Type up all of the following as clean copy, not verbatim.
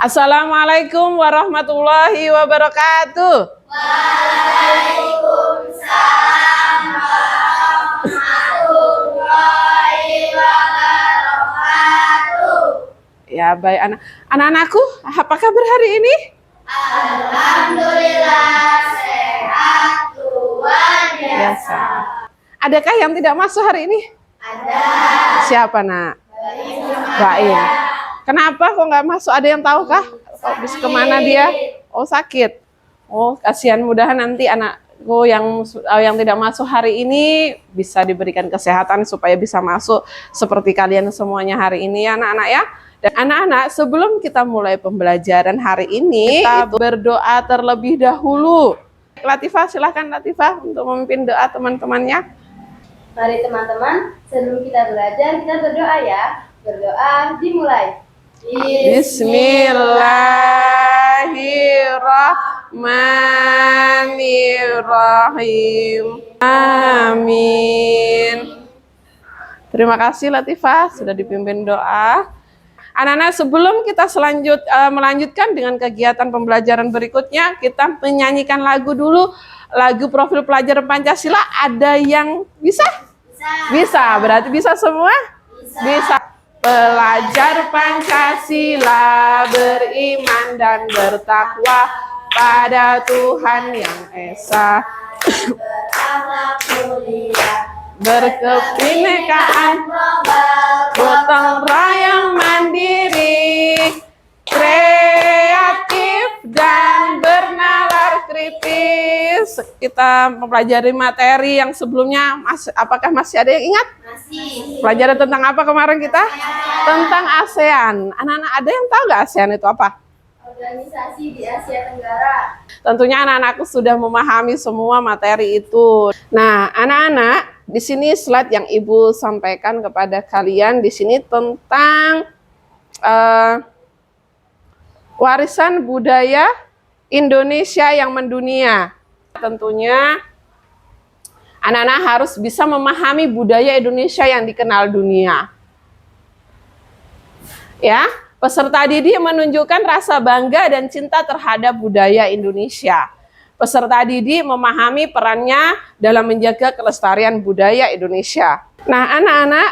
Assalamualaikum warahmatullahi wabarakatuh. Waalaikumsalam warahmatullahi wabarakatuh. Ya, baik anak-anakku, apa kabar hari ini? Alhamdulillah sehat Tuhan biasa. Adakah yang tidak masuk hari ini? Ada. Siapa, Nak? Baim. Kenapa kok nggak masuk? Ada yang tahu kah? Habis kemana dia? Oh, sakit. Oh, kasihan, mudahan nanti anakku yang tidak masuk hari ini bisa diberikan kesehatan supaya bisa masuk seperti kalian semuanya hari ini ya anak-anak ya. Dan anak-anak, sebelum kita mulai pembelajaran hari ini, kita berdoa terlebih dahulu. Latifah, silahkan Latifah untuk memimpin doa teman-temannya. Mari teman-teman, sebelum kita belajar, kita berdoa ya. Berdoa dimulai. Bismillahirrahmanirrahim. Amin. Terima kasih Latifah sudah dipimpin doa. Anak-anak, sebelum kita melanjutkan dengan kegiatan pembelajaran berikutnya, kita menyanyikan lagu dulu. Lagu Profil Pelajar Pancasila. Ada yang bisa? Bisa. Berarti bisa semua? Bisa. Pelajar Pancasila beriman dan bertakwa pada Tuhan yang Esa, Berakhlak mulia, berkebinekaan, gotong royong mandiri, kreatif dan bernalar kritis. Kita mempelajari materi yang sebelumnya. Apakah masih ada yang ingat? masih. Pelajaran tentang apa kemarin kita? Tentang ASEAN. Anak-anak ada yang tahu nggak ASEAN itu apa? Organisasi di Asia Tenggara. Tentunya anak-anakku sudah memahami semua materi itu. Nah, anak-anak, di sini slide yang Ibu sampaikan kepada kalian di sini tentang warisan budaya Indonesia yang mendunia. Tentunya anak-anak harus bisa memahami budaya Indonesia yang dikenal dunia. Ya, peserta didik menunjukkan rasa bangga dan cinta terhadap budaya Indonesia. Peserta didik memahami perannya dalam menjaga kelestarian budaya Indonesia. Nah, anak-anak,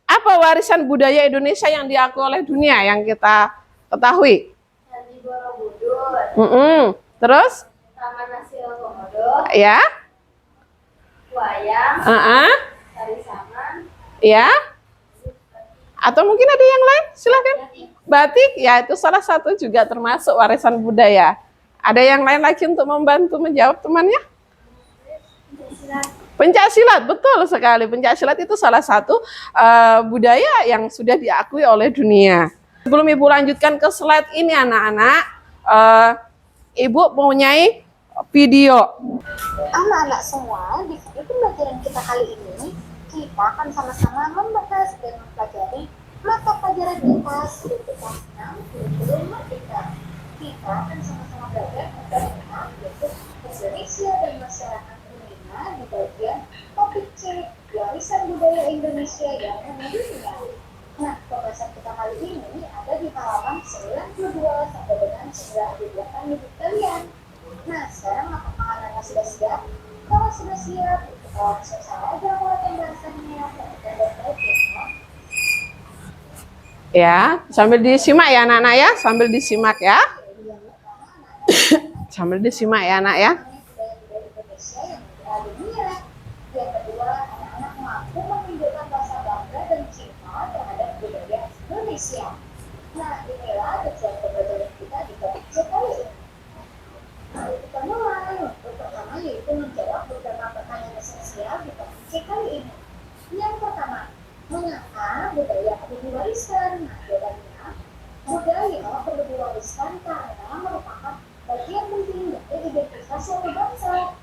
apa warisan budaya Indonesia yang diakui oleh dunia yang kita ketahui? Candi Borobudur. Terus? Taman Nasional Komodo. Ya? Wayang. Tari Saman. Ya? Atau mungkin ada yang lain? Silakan. Batik, ya itu salah satu juga termasuk warisan budaya. Ada yang lain lagi untuk membantu menjawab temannya? Pencaksilat, betul sekali. Pencaksilat itu salah satu budaya yang sudah diakui oleh dunia. Sebelum Ibu lanjutkan ke slide ini anak-anak, Ibu mempunyai video. Anak-anak semua, di video pembelajaran kita kali ini, kita akan sama-sama membahas dan mempelajari mata pelajaran kita sekitar 6 kurikulum merdeka. Kita akan sama-sama belajar tentang yaitu Indonesia dan masyarakat dunia di bagian topik C, warisan budaya Indonesia yang mendunia. Nah, pembahasan kita kali ini ada di halaman 92 sampai dengan 98 ibu kalian. Nah, sekarang apakah anak-anak sudah siap? Kalau sudah siap, kita langsung saja mulai pembahasannya. Ya, sambil disimak ya anak-anak ya, sambil disimak ya. Sambil disimak ya anak ya. Yang kedua, anak-anak mampu menunjukkan rasa bangga dan cinta terhadap budaya Indonesia. Nah, inilah tujuan pembelajaran kita di topik C kali ini. Mari kita mulai. Untuk pertama yaitu menjawab beberapa pertanyaan esensial di topik C kali ini. Yang pertama, mengapa budaya perlu diwariskan? Nah, jawabannya, budaya perlu diwariskan karena merupakan bagian penting dari identitas suatu bangsa.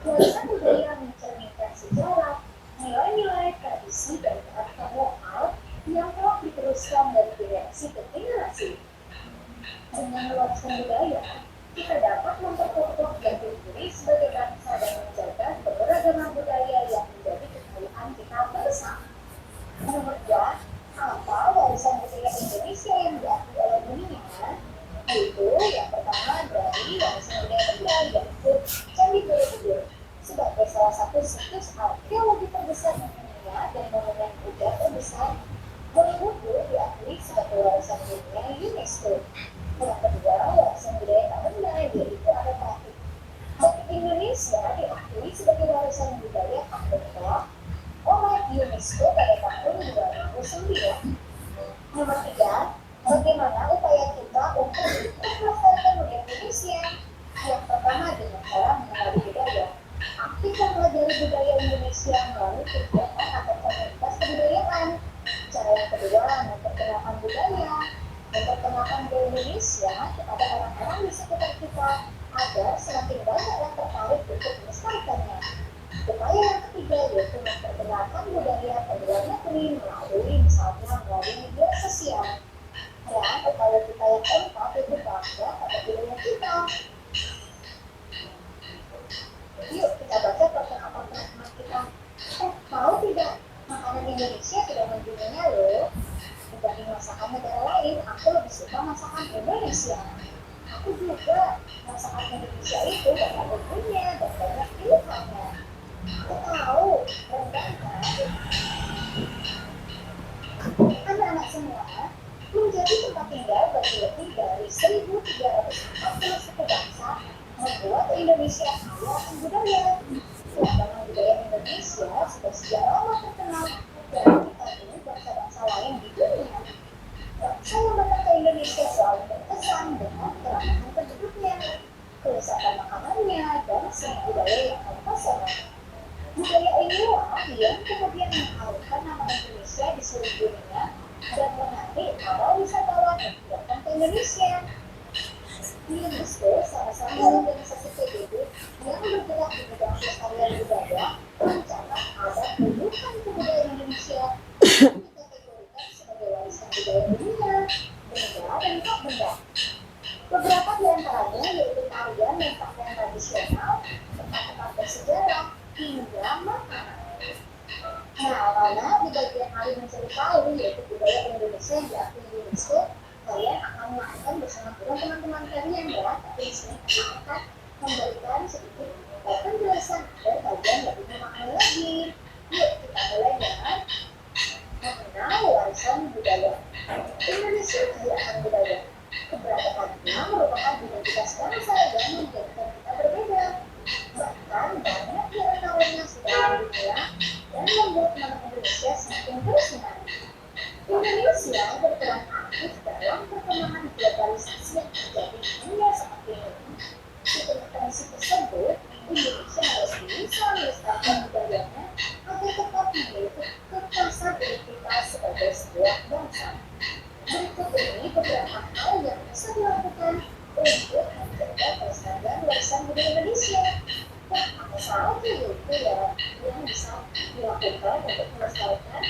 Warisan budaya mencerminkan sejarah, nilai-nilai, tradisi, dan kearifan lokal yang telah diteruskan dari generasi ke generasi. Dengan warisan budaya, kita dapat memperkokoh jati diri sebagai bangsa dan menjaga keberagaman budaya yang menjadi kekayaan kita bersama. Menurut John, apa warisan budaya Indonesia yang diakui oleh dunia UNESCO. Yang kedua, warisan budaya tak benda, yaitu ada batik. Batik Indonesia diakui sebagai warisan budaya tak benda oleh UNESCO pada tahun 2009. Nomor 3, bagaimana upaya kita untuk melestarikan budaya Indonesia? Yang pertama, dengan cara mengenali budaya. Aktif mempelajari budaya Indonesia melalui kegiatan atau komunitas kebudayaan. Cara yang kedua, memperkenalkan budaya. Memperkenalkan budaya Indonesia kepada orang-orang di sekitar kita agar semakin banyak yang tertarik untuk melestarikannya. Upaya yang ketiga yaitu memperkenalkan budaya pada luar negeri melalui misalnya melalui media sosial. Dan upaya kita yang keempat itu bangga pada budaya kita. Yuk kita baca percakapan teman-teman kita. Tahu tidak, makanan Indonesia sudah mendunia loh. Dibanding masakan negara lain, aku lebih suka masakan Indonesia. Aku juga masakan Indonesia itu banyak bumbunya dan banyak pilihannya. Aku tahu, rendang kan? Anak-anak semua, menjadi tempat tinggal bagi lebih dari 1.340 suku bangsa membuat Indonesia kaya akan budaya. Keragaman budaya Indonesia sudah sejak lama terkenal dan diakui bangsa-bangsa lain di dunia. Bangsa yang datang ke Indonesia selalu berkesan dengan keramahan penduduknya, kelezatan makanannya, dan seni budaya yang terpesona. Budaya inilah yang kemudian mengharumkan nama Indonesia di seluruh dunia dan menarik para wisatawan yang datang ke Indonesia. UNESCO, salah satu organisasi PBB yang bergerak di bidang pelestarian budaya, mencatat ada puluhan kebudayaan Indonesia yang dikategorikan sebagai warisan budaya dunia, benda dan tak benda. Beberapa di antaranya yaitu tarian dan pakaian tradisional, tempat-tempat bersejarah, hingga makanan. Nah, karena di bagian hari mencari tahu yaitu budaya Indonesia yang diakui UNESCO, kalian akan melakukan bersama teman-teman kalian ya. Tapi di sini kami akan memberikan sedikit penjelasan agar kalian lebih memahami lagi. Yuk kita mulai dengan mengenal warisan budaya. Indonesia kaya akan budaya. Keberagamannya merupakan identitas bangsa dan menjadikan kita berbeda. Bahkan banyak di antaranya sudah mendunia dan membuat nama Indonesia semakin terus menarik. Indonesia berperan aktif dalam perkembangan globalisasi yang terjadi di dunia saat ini. Di tengah kondisi tersebut, Indonesia harus bisa melestarikan budayanya agar tetap memiliki kekhasan identitas sebagai sebuah bangsa. Berikut ini beberapa hal yang bisa dilakukan untuk menjaga kelestarian warisan budaya Indonesia. Nah, apa saja itu ya yang bisa dilakukan untuk melestarikan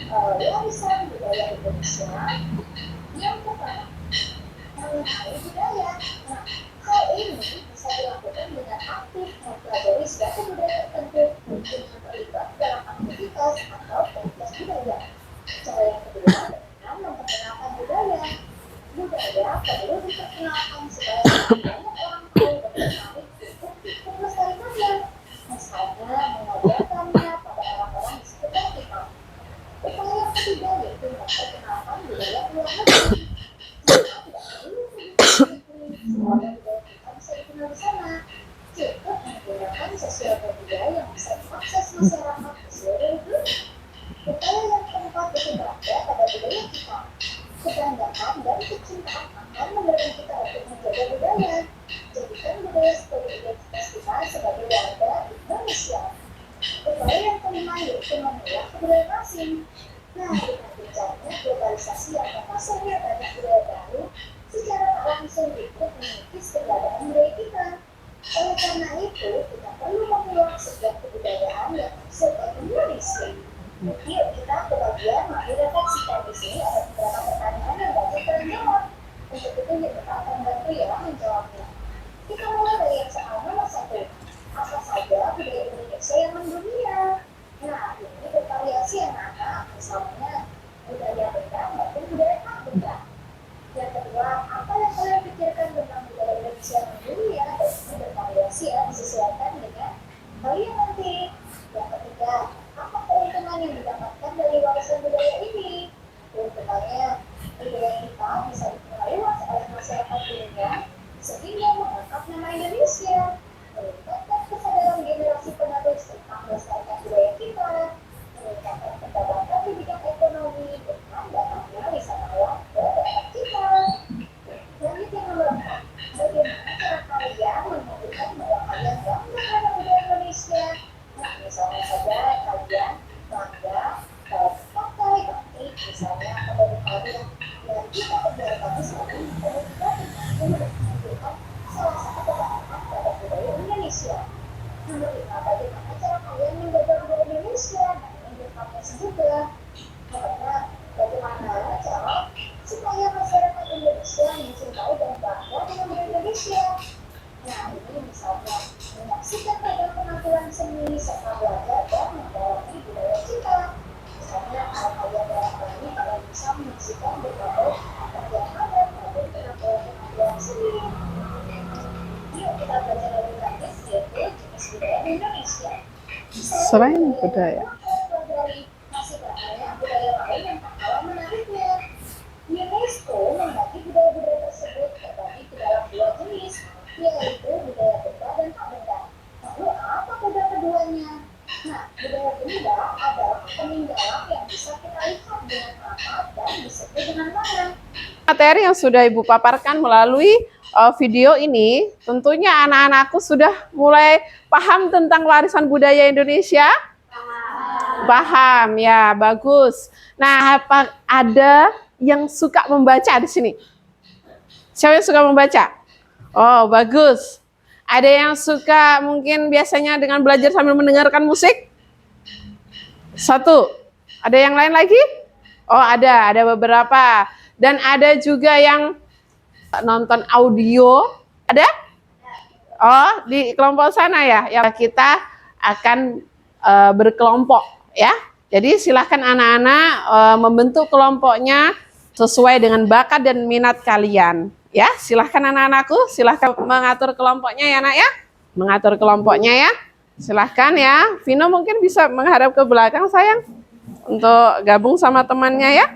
warisan budaya Indonesia? Yang pertama, mengenai budaya. Nah, hal ini bisa dilakukan dengan aktif mempelajari suatu budaya tertentu dengan terlibat dalam aktivitas atau komunitas budaya. Cara yang kedua, dengan memperkenalkan budaya. Budaya perlu diperkenalkan supaya banyak orang tahu dan tertarik untuk ikut melestarikannya. Misalnya, mengajarkannya pada orang-orang di sekitar kita. Upaya yang ketiga yaitu memperkenalkan budaya luar negeri. Kita tidak perlu pergi semua budaya kita bisa dikenal di sana. Cukup menggunakan sosial media yang bisa diakses masyarakat di seluruh dunia. Upaya yang keempat itu berada pada budaya kita. Kebanggaan dan kecintaan akan mendorong kita untuk menjaga budaya. Jadikan budaya sebagai identitas kita sebagai warga Indonesia. Upaya yang kelima yaitu memilah kebudayaan asing. Nah, dengan gencarnya globalisasi yang memasuknya banyak budaya baru, secara tak langsung ikut mengikis keberadaan budaya kita. Oleh karena itu, kita perlu memilah setiap kebudayaan yang masuk ke Indonesia. Yuk kita ke bagian refleksikan. Di sini ada beberapa pertanyaan yang wajib kalian jawab. Untuk itu kita akan bantu ya menjawabnya. Kita mulai dari yang soal nomor 1. Apa saja budaya Indonesia yang mendunia? Nah, ini bervariasi anak-anak. Misalnya budaya benda maupun budaya tak benda. Yang kedua, apa yang kalian pikirkan tentang budaya Indonesia yang mendunia? Dan ini bervariasi ya, disesuaikan dengan kalian nanti. Yang ketiga, apa keuntungan yang didapatkan dari warisan budaya ini? Keuntungannya, budaya kita bisa dikenal luas oleh masyarakat dunia sehingga mengangkat nama Indonesia, meningkatkan kesadaran generasi penerus tentang melestarikan budaya kita, meningkatkan pendapatan di bidang ekonomi dengan datangnya wisatawan ke daerah kita. Lanjut yang nomor 4, bagaimana cara kalian menunjukkan bahwa kalian bangga terhadap budaya Indonesia? Nah, misalnya saja kalian bangga pakai batik, misalnya atau kalian dan kita berbagai sekali menunjukkan salah satu kebanggaan terhadap budaya Indonesia. Menurut kita, bagaimana cara kalian menjaga budaya Indonesia? Nah, ini bervariasi juga. Karena bagaimana cara supaya masyarakat Indonesia mencintai dan bangga dengan budaya Indonesia? Nah, ini misalnya menyaksikan berbagai penampilan seni serta belajar dan mendalami budaya kita. Misalnya, kalau kalian dalam hal ini, kalian bisa menyaksikan berbagai tarian adat maupun penampilan seni. Yuk kita belajar lebih lanjut, yaitu jenis budaya di Indonesia. Selain budaya. Masih banyak budaya lain yang tak kalah menariknya. UNESCO membagi budaya-budaya tersebut terbagi ke dalam 2 jenis, yaitu budaya benda dan tak benda. Lalu apa beda keduanya? Nah, budaya benda adalah peninggalan yang bisa kita lihat dengan mata dan disebut dengan mana. Materi yang sudah Ibu paparkan melalui video ini, tentunya anak-anakku sudah mulai paham tentang warisan budaya Indonesia? Paham, ya, bagus. Nah, apa ada yang suka membaca di sini? Siapa yang suka membaca? Oh, bagus. Ada yang suka mungkin biasanya dengan belajar sambil mendengarkan musik? 1. Ada yang lain lagi? Oh, ada beberapa. Dan ada juga yang nonton audio. Ada? Oh, di kelompok sana ya. Yang kita akan berkelompok ya. Jadi silahkan anak-anak membentuk kelompoknya sesuai dengan bakat dan minat kalian. Ya, silahkan anak-anakku, silahkan mengatur kelompoknya ya nak ya. Mengatur kelompoknya ya. Silahkan ya. Vino mungkin bisa menghadap ke belakang sayang. Untuk gabung sama temannya ya.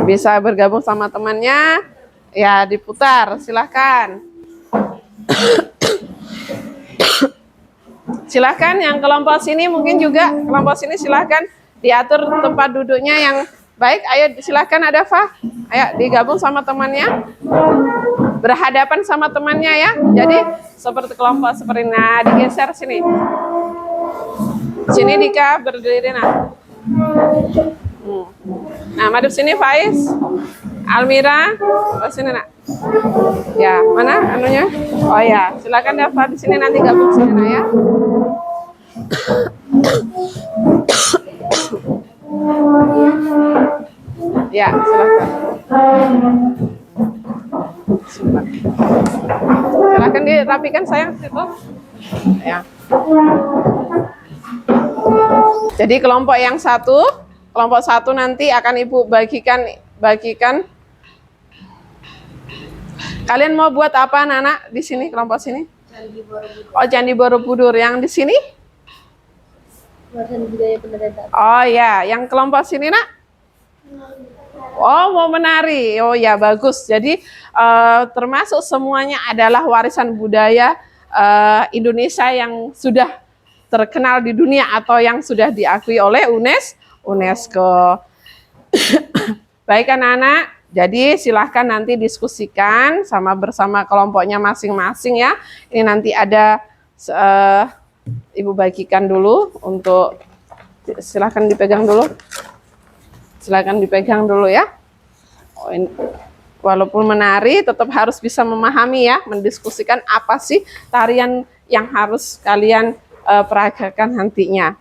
Bisa bergabung sama temannya. Ya, diputar, silahkan. Silahkan yang kelompok sini mungkin juga kelompok sini silahkan diatur tempat duduknya yang baik. Ayo silahkan ada Fah. Ayo digabung sama temannya. Berhadapan sama temannya ya. Jadi seperti kelompok seperti ini. Nah, digeser sini. Sini Dika berdiri nah. Nah, madep sini Faiz. Almira, sini nak. Ya, mana anunya? Oh ya, silakan Dava di sini nanti gabung sini nak ya. Ya, silakan. Silakan dirapikan sayang situ. Ya. Jadi kelompok yang kelompok 1 nanti akan Ibu bagikan. Kalian mau buat apa anak-anak di sini kelompok sini? Candi Borobudur. Oh, Candi Borobudur. Yang di sini? Warisan budaya pendataan. Oh ya, yang kelompok sini nak? Oh, mau menari. Oh ya, bagus. Jadi termasuk semuanya adalah warisan budaya Indonesia yang sudah terkenal di dunia atau yang sudah diakui oleh UNESCO. Baik anak-anak, jadi silahkan nanti diskusikan bersama kelompoknya masing-masing ya. Ini nanti ada Ibu bagikan dulu untuk silahkan dipegang dulu. Silahkan dipegang dulu ya. Oh, ini, walaupun menari tetap harus bisa memahami ya, mendiskusikan apa sih tarian yang harus kalian peragakan nantinya.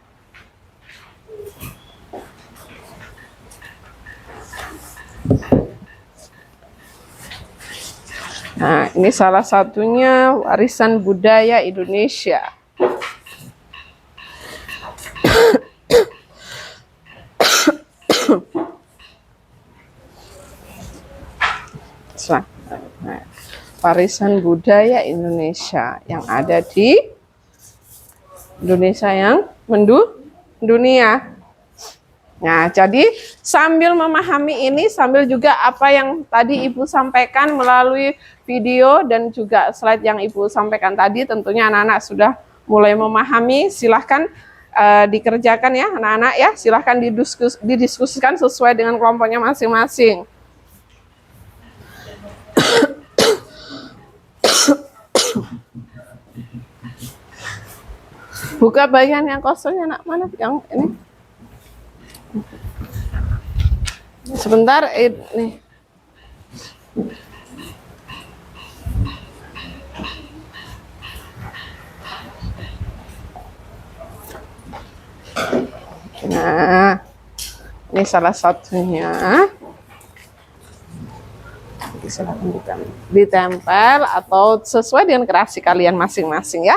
Nah, ini salah satunya warisan budaya Indonesia. Warisan budaya Indonesia yang ada di Indonesia yang mendunia. Nah, jadi sambil memahami ini, sambil juga apa yang tadi Ibu sampaikan melalui video dan juga slide yang Ibu sampaikan tadi, tentunya anak-anak sudah mulai memahami. Silahkan dikerjakan ya anak-anak ya, silahkan didiskusikan sesuai dengan kelompoknya masing-masing. Buka bagian yang kosongnya, anak mana yang ini? Sebentar, nih. Nah, ini salah satunya. Silakan ditempel atau sesuai dengan kreasi kalian masing-masing ya.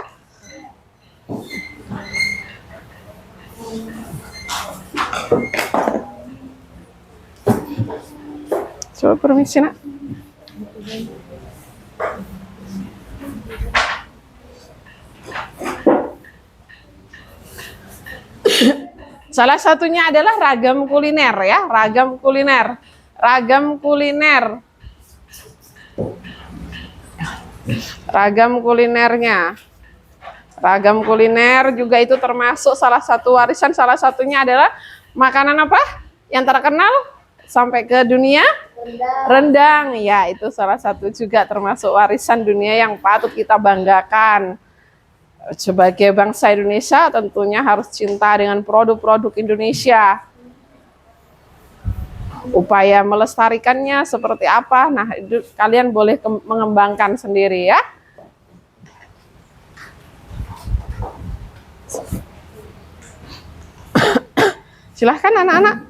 Coba permisi nak. Salah satunya adalah ragam kuliner ya, ragam kuliner. Ragam kuliner. Ragam kulinernya. Ragam kuliner juga itu termasuk salah satu warisan, salah satunya adalah makanan apa? Yang terkenal sampai ke dunia? Rendang. Ya, itu salah satu juga termasuk warisan dunia yang patut kita banggakan. Sebagai bangsa Indonesia tentunya harus cinta dengan produk-produk Indonesia. Upaya melestarikannya seperti apa? Nah, itu kalian boleh mengembangkan sendiri ya. Silahkan anak-anak.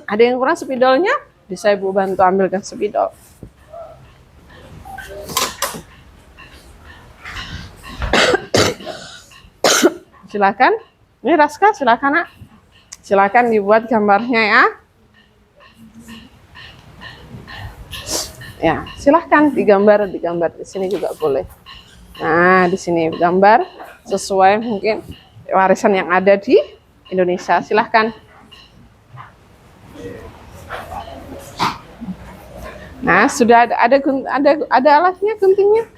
Ada yang kurang spidolnya? Bisa Ibu bantu ambilkan spidol. Silakan. Ini Raska, silakan nak. Silakan dibuat gambarnya ya. Ya, silahkan digambar di sini juga boleh. Nah, di sini gambar sesuai mungkin warisan yang ada di Indonesia. Silahkan. Nah, sudah ada alatnya, guntingnya.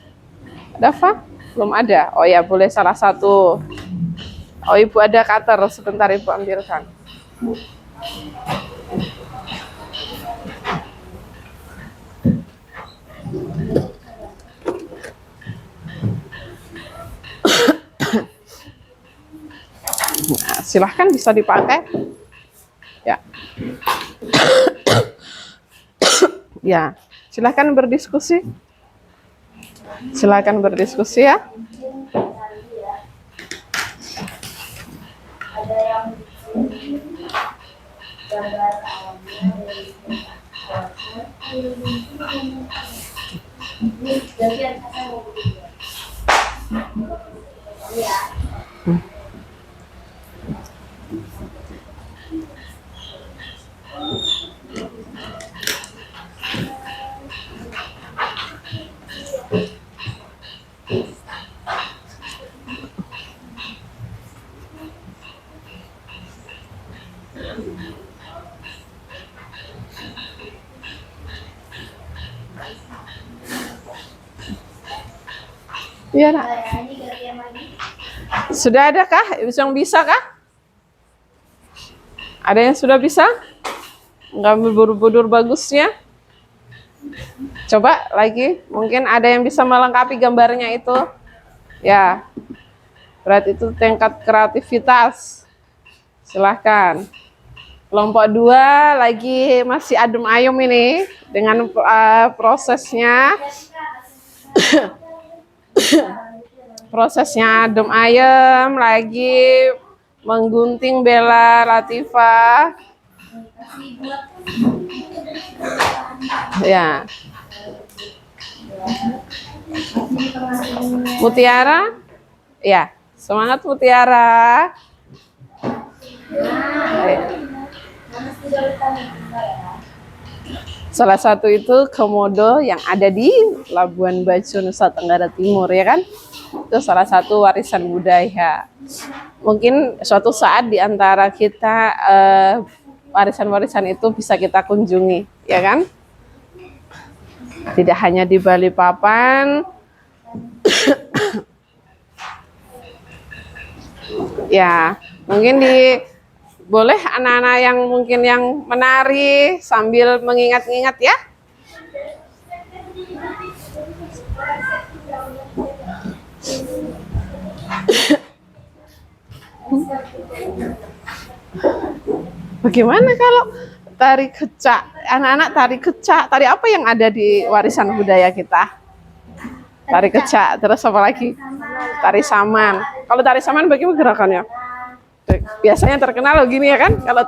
Ada apa? Belum ada. Oh ya, boleh salah satu. Oh, Ibu ada cutter, sebentar Ibu ambilkan. Nah, silahkan bisa dipakai. Ya. Ya, silahkan berdiskusi. Silahkan berdiskusi ya. Ada yang gambar alamnya dari bagian saya mau berdua. Ya. Iya nak. Ini gantian lagi. Sudah ada kah? Yang bisa kah? Ada yang sudah bisa? Ngambil budur-budur bagusnya. Coba lagi. Mungkin ada yang bisa melengkapi gambarnya itu. Ya. Berarti itu tingkat kreativitas. Silahkan. Kelompok 2 lagi masih adem ayem ini. Dengan prosesnya. Prosesnya adem ayem lagi menggunting Bella Latifah. Ya. Mutiara? Ya, semangat Mutiara. Salah satu itu Komodo yang ada di Labuan Bajo, Nusa Tenggara Timur, ya kan? Itu salah satu warisan budaya. Mungkin suatu saat di antara kita warisan-warisan itu bisa kita kunjungi, ya kan? Tidak hanya di Balikpapan, ya mungkin boleh anak-anak yang mungkin yang menari sambil mengingat-ingat ya. Bagaimana kalau tari kecak? Anak-anak tari kecak, tari apa yang ada di warisan budaya kita? Tari kecak, terus apa lagi? Tari saman. Kalau tari saman bagaimana gerakannya? Biasanya terkenal loh gini ya kan? Kalau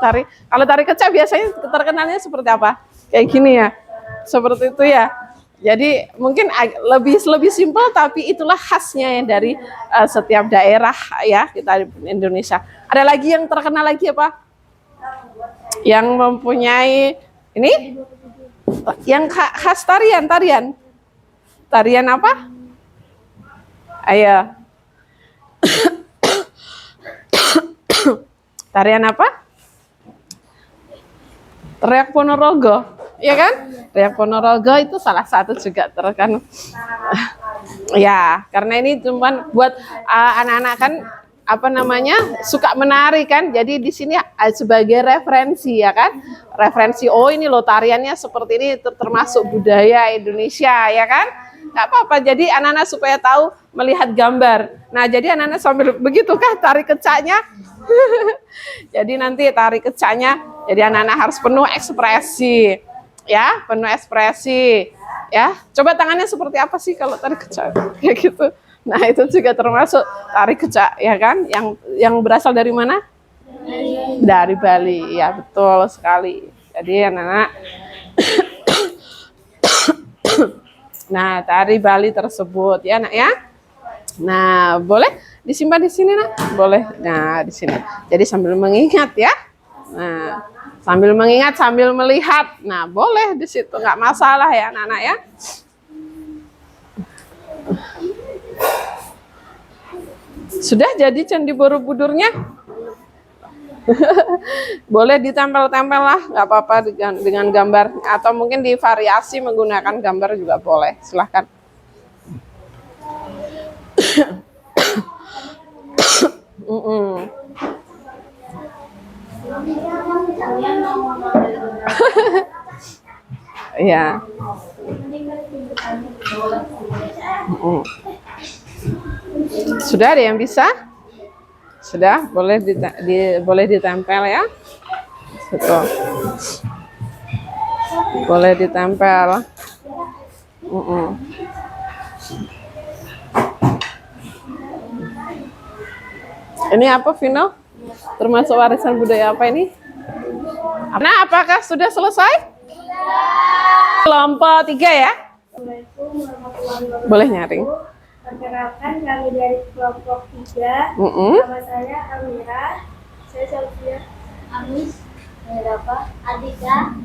tari kecak biasanya terkenalnya seperti apa? Kayak gini ya. Seperti itu ya. Jadi mungkin lebih simpel, tapi itulah khasnya ya dari setiap daerah ya kita di Indonesia. Ada lagi yang terkenal lagi apa? Yang mempunyai ini yang khas tarian apa? Ayo. Tarian apa? Teriak Ponorogo, ya kan? Teriak Ponorogo itu salah satu juga terkenal. Ya, karena ini cuma buat anak-anak kan apa namanya suka menari kan, jadi di sini sebagai referensi ya kan, referensi oh ini loh tariannya seperti ini termasuk budaya Indonesia ya kan, nggak apa-apa jadi anak-anak supaya tahu melihat gambar. Nah jadi anak-anak sambil begitukah tari kecaknya? Jadi nanti tari kecaknya, jadi anak-anak harus penuh ekspresi ya, penuh ekspresi ya. Coba tangannya seperti apa sih kalau tari kecak kayak gitu. Nah itu juga termasuk tari kecak ya kan, yang berasal dari mana? Dari Bali, ya betul sekali. Jadi anak-anak, nah tari Bali tersebut ya nak ya. Nah boleh disimpan di sini nak, boleh. Nah di sini. Jadi sambil mengingat ya. Nah sambil mengingat sambil melihat, nah boleh di situ nggak masalah ya anak-anak ya. Sudah jadi Candi Borobudurnya? Boleh ditempel-tempel lah, nggak apa-apa dengan gambar. Atau mungkin divariasi menggunakan gambar juga boleh, silahkan. Ya. Sudah ada yang bisa? Sudah, boleh boleh ditempel ya. Betul. Boleh ditempel. Ini apa Vino? Termasuk warisan budaya apa ini? Nah, apakah sudah selesai? Kelompok 3 ya? Boleh nyaring. Perkenalkan kami dari kelompok 3. Nama saya Amira. Saya Sofia. Amis, Rafa, Adika.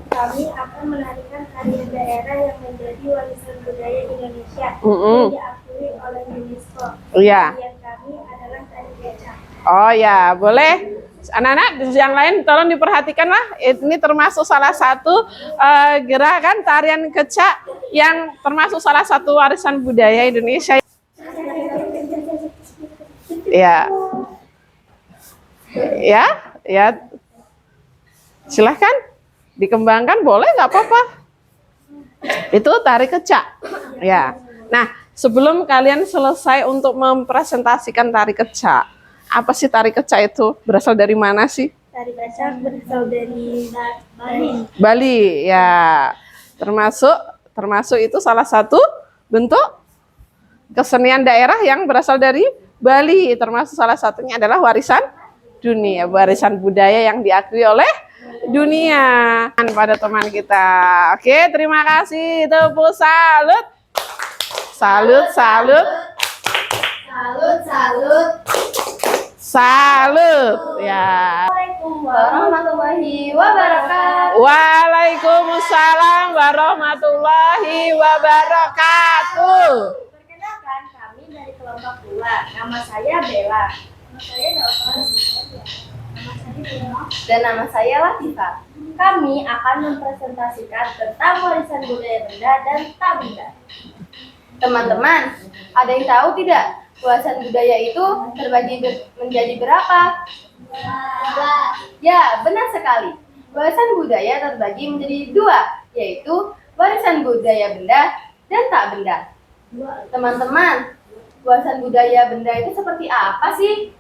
Kami akan menarikan tarian daerah yang menjadi warisan budaya Indonesia yang diakui oleh UNESCO. Iya. Tarian kami adalah tari kecak. Oh ya, boleh. Anak-anak yang lain tolong diperhatikanlah. Ini termasuk salah satu gerakan tarian kecak yang termasuk salah satu warisan budaya Indonesia. Ya, ya. Silahkan dikembangkan, boleh nggak apa-apa. Itu tari kecak. Ya. Nah, sebelum kalian selesai untuk mempresentasikan tari kecak, apa sih tari kecak itu? Berasal dari mana sih? Tari kecak berasal dari Bali. Bali, ya. Termasuk itu salah satu bentuk kesenian daerah yang berasal dari Bali. Termasuk salah satunya adalah warisan dunia, warisan budaya yang diakui oleh dunia. Pada teman kita. Oke, terima kasih. Tepuk salut. Salut. Salut. Salut. Ya. Assalamualaikum warahmatullahi wabarakatuh. Waalaikumsalam warahmatullahi wabarakatuh. Perkenalkan, kami dari kelompok 2. Nama saya Bella. Nama saya Nova. Nama saya Bella. Dan nama saya Latifah. Kami akan mempresentasikan tentang warisan budaya benda dan tak benda. Teman-teman, ada yang tahu tidak warisan budaya itu terbagi menjadi berapa? Ya, benar sekali. Warisan budaya terbagi menjadi 2, yaitu warisan budaya benda dan tak benda. Teman-teman, warisan budaya benda itu seperti apa sih?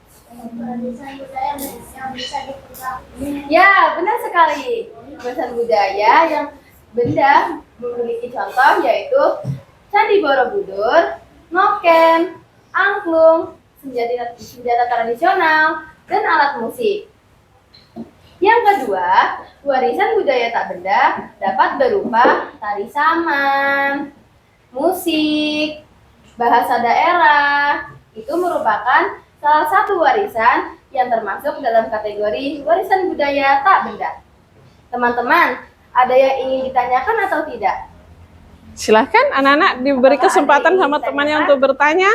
Warisan budaya yang bisa dipegang. Ya, benar sekali. Warisan budaya yang benda memiliki contoh yaitu Candi Borobudur, noken, angklung, senjata tradisional, dan alat musik. Yang kedua, warisan budaya tak benda dapat berupa tari saman, musik, bahasa daerah. Itu merupakan salah satu warisan yang termasuk dalam kategori warisan budaya tak benda. Teman-teman, ada yang ingin ditanyakan atau tidak? Silahkan anak-anak diberi kesempatan sama temannya untuk bertanya.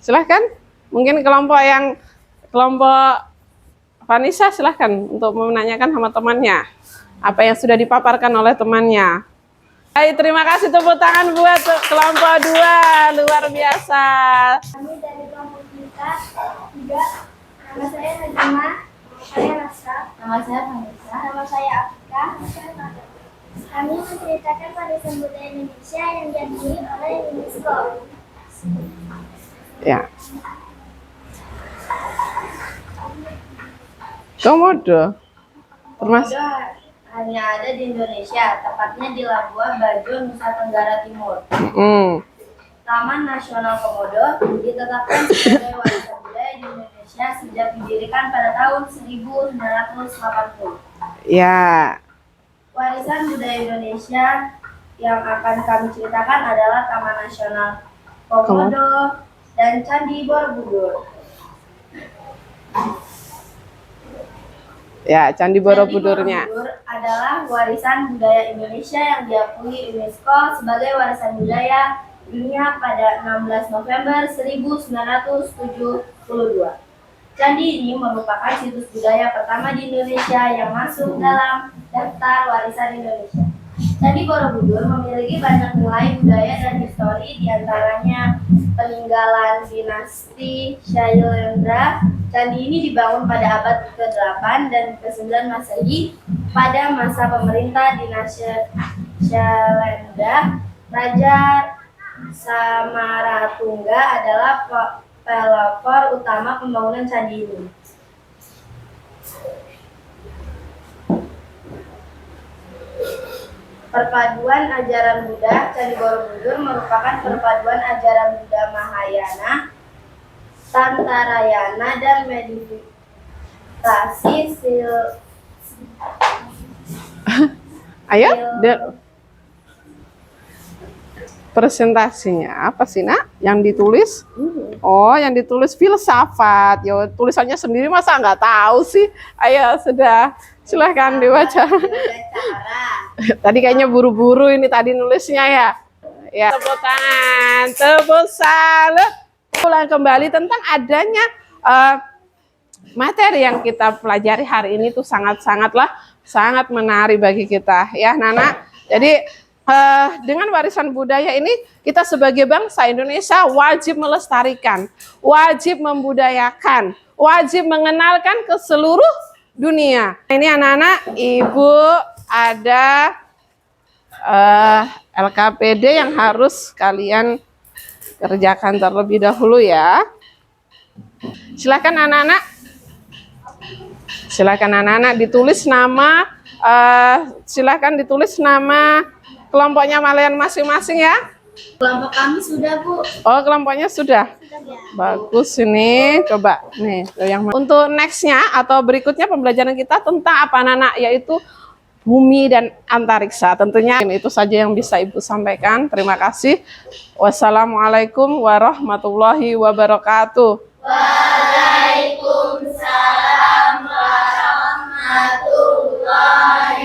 Silahkan. Mungkin kelompok Vanessa silahkan untuk menanyakan sama temannya apa yang sudah dipaparkan oleh temannya. Baik, terima kasih, tepuk tangan buat kelompok 2, luar biasa. Kami dari kelompok kita 3. Nama saya Najma. Nama saya Rasa. Nama saya Vanessa. Nama saya Afika. Kami menceritakan warisan budaya Indonesia yang diakui oleh UNESCO. Ya. Komodo. Termasuk Komodo hanya ada di Indonesia, tepatnya di Labuan Bajo, Nusa Tenggara Timur. Taman Nasional Komodo ditetapkan sebagai warisan budaya di Indonesia sejak didirikan pada tahun 1980. ya. Warisan budaya Indonesia yang akan kami ceritakan adalah Taman Nasional Komodo dan Candi Borobudur. Ya, Candi Borobudurnya. Candi Borobudur adalah warisan budaya Indonesia yang diakui UNESCO sebagai warisan budaya dunia pada 16 November 1972. Candi ini merupakan situs budaya pertama di Indonesia yang masuk dalam daftar warisan Indonesia. Candi Borobudur memiliki banyak nilai budaya dan histori, diantaranya peninggalan dinasti Shailendra. Candi ini dibangun pada abad ke-8 dan ke-9 Masehi pada masa pemerintah dinasti Shailendra. Raja Samaratungga adalah pelopor utama pembangunan candi ini. Perpaduan ajaran Buddha. Candi Borobudur merupakan perpaduan ajaran Buddha Mahayana, Tantarayana, dan meditasi Ayo, presentasinya apa sih, Nak? Yang ditulis? Oh, yang ditulis filsafat. Yo, tulisannya sendiri masa nggak tahu sih? Ayo, sudah. Silahkan dibaca. Tadi kayaknya buru-buru ini tadi nulisnya ya. Ya, tepuk tangan, tepuk salut. Ulang kembali tentang adanya materi yang kita pelajari hari ini tuh sangat menarik bagi kita ya, Nana. Jadi dengan warisan budaya ini kita sebagai bangsa Indonesia wajib melestarikan, wajib membudayakan, wajib mengenalkan ke seluruh dunia. Ini anak-anak, Ibu ada LKPD yang harus kalian kerjakan terlebih dahulu ya. Silakan anak-anak. Silakan anak-anak ditulis nama, silakan ditulis nama kelompoknya kalian masing-masing ya. Kelompok kami sudah, Bu. Oh, kelompoknya sudah. Bagus ini. Coba nih yang untuk nextnya atau berikutnya pembelajaran kita tentang apa anak-anak, yaitu bumi dan antariksa. Tentunya itu saja yang bisa Ibu sampaikan. Terima kasih. Wassalamualaikum warahmatullahi wabarakatuh. Waalaikumsalam warahmatullahi Bismillahirrahmanirrahim.